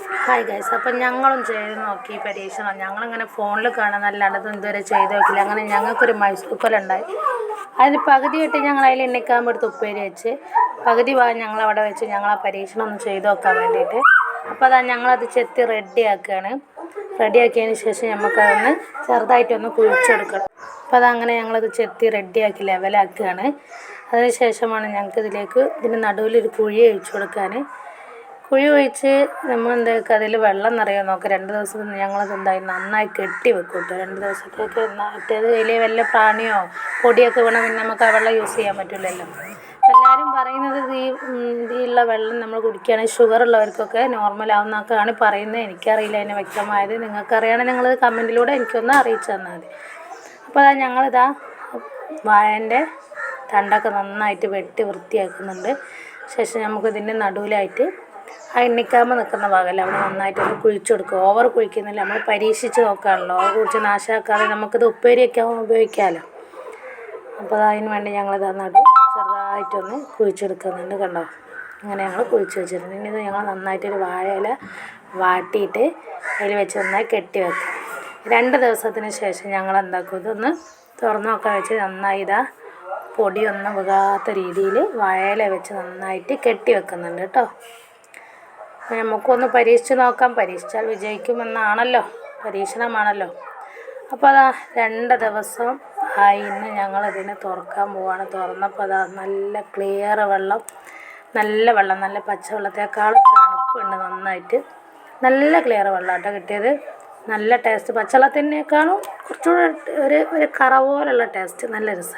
Hi guys, അപ്പം ഞങ്ങളും ചെയ്ത് നോക്കി പരീക്ഷണം. ഞങ്ങളിങ്ങനെ ഫോണിൽ കാണുന്നല്ലാണ്ട് ഇതൊന്നും ഇതുവരെ ചെയ്ത് നോക്കില്ല. അങ്ങനെ ഞങ്ങൾക്കൊരു മൈസൂർ കൊലുണ്ടായി. അതിന് പകുതി വെട്ടി ഞങ്ങൾ അതിൽ എണ്ണിക്കാമ്പ് എടുത്ത് ഉപ്പേരി വെച്ച്, പകുതി ഭാഗം ഞങ്ങളവിടെ വെച്ച് ഞങ്ങൾ ആ പരീക്ഷണം ഒന്ന് ചെയ്ത് നോക്കാൻ വേണ്ടിയിട്ട്. അപ്പോൾ അതാ ഞങ്ങളത് ചെത്തി റെഡിയാക്കുകയാണ്. റെഡിയാക്കിയതിന് ശേഷം നമുക്കതൊന്ന് ചെറുതായിട്ടൊന്ന് കുഴിച്ചെടുക്കണം. അപ്പോൾ അതങ്ങനെ ഞങ്ങളത് ചെത്തി റെഡിയാക്കി ലെവലാക്കുകയാണ്. അതിന് ശേഷമാണ് ഞങ്ങൾക്കിതിലേക്ക് ഇതിന് നടുവിലൊരു കുഴി ഒഴിച്ചു കൊടുക്കാൻ. കുഴി ഒഴിച്ച് നമ്മൾ എന്താക്കുക, അതിൽ വെള്ളം നിറയാൻ നോക്കുക. 2 ദിവസം ഞങ്ങളത് നന്നായി കെട്ടി വെക്കും കേട്ടോ. 2 ദിവസത്തേക്ക്. മറ്റേത് അതിൽ വല്ല പ്രാണിയോ പൊടിയൊക്കെ വീണാൽ പിന്നെ നമുക്ക് ആ വെള്ളം യൂസ് ചെയ്യാൻ പറ്റില്ലല്ലോ. എല്ലാവരും പറയുന്നത് ഇതിലുള്ള വെള്ളം നമ്മൾ കുടിക്കുകയാണെങ്കിൽ ഷുഗർ ഉള്ളവർക്കൊക്കെ നോർമലാവുന്നൊക്കെയാണ് പറയുന്നത്. എനിക്കറിയില്ല അതിനെ വ്യക്തമായത്. നിങ്ങൾക്കറിയണമെങ്കിൽ നിങ്ങളത് കമൻറ്റിലൂടെ എനിക്കൊന്ന് അറിയിച്ചു തന്നാൽ മതി. അപ്പോൾ അതാ ഞങ്ങളിതാ വാഴൻ്റെ തണ്ടൊക്കെ നന്നായിട്ട് വെട്ടി വൃത്തിയാക്കുന്നുണ്ട്. ശേഷം നമുക്കിതിൻ്റെ നടുവിലായിട്ട് ആ എണ്ണിക്കാമ്പ് നിൽക്കുന്ന ഭാഗമല്ല, അവിടെ നന്നായിട്ടൊന്ന് കുഴിച്ചു കൊടുക്കുക. ഓവർ കുഴിക്കുന്നില്ല, നമ്മൾ പരീക്ഷിച്ച് നോക്കാമല്ലോ. ഓവർ കുഴിച്ച് നാശമാക്കാതെ നമുക്കിത് ഉപ്പേരിയൊക്കെ ഉപയോഗിക്കാമല്ലോ. അപ്പോൾ അതിന് വേണ്ടി ഞങ്ങളിത് ചെറുതായിട്ടൊന്ന് കുഴിച്ചെടുക്കുന്നുണ്ട്. കണ്ടോ, അങ്ങനെ ഞങ്ങൾ കുഴിച്ച് വെച്ചിട്ടുണ്ട്. ഇനി ഇത് ഞങ്ങൾ നന്നായിട്ടൊരു വാഴയില വാട്ടിയിട്ട് അതിൽ വെച്ച് നന്നായി കെട്ടി വെക്കും. 2 ദിവസത്തിന് ശേഷം ഞങ്ങൾ എന്താക്കും, ഇതൊന്ന് തുറന്ന് നോക്കാൻ വെച്ച് നന്നായി പൊടിയൊന്നും വീകാത്ത രീതിയിൽ വാഴയില വെച്ച് നന്നായിട്ട് കെട്ടി വെക്കുന്നുണ്ട് കേട്ടോ. നമുക്കൊന്ന് പരീക്ഷിച്ച് നോക്കാം. പരീക്ഷിച്ചാൽ വിജയിക്കുമെന്നാണല്ലോ, പരീക്ഷണമാണല്ലോ. അപ്പോൾ അതാ 2 ദിവസം ആയി. ഇന്ന് ഞങ്ങളിതിനെ തുറക്കാൻ പോവാണ്. തുറന്നപ്പോൾ അതാ നല്ല ക്ലിയർ വെള്ളം, നല്ല പച്ചവെള്ളത്തേക്കാൾ തണുപ്പുണ്ട്. നന്നായിട്ട് നല്ല ക്ലിയർ വെള്ളമാട്ടോ കിട്ടിയത്. നല്ല ടേസ്റ്റ്, പച്ചവെള്ളത്തിനേക്കാളും കുറച്ചുകൂടെ ഒരു കറ പോലുള്ള ടേസ്റ്റ്, നല്ല രസം.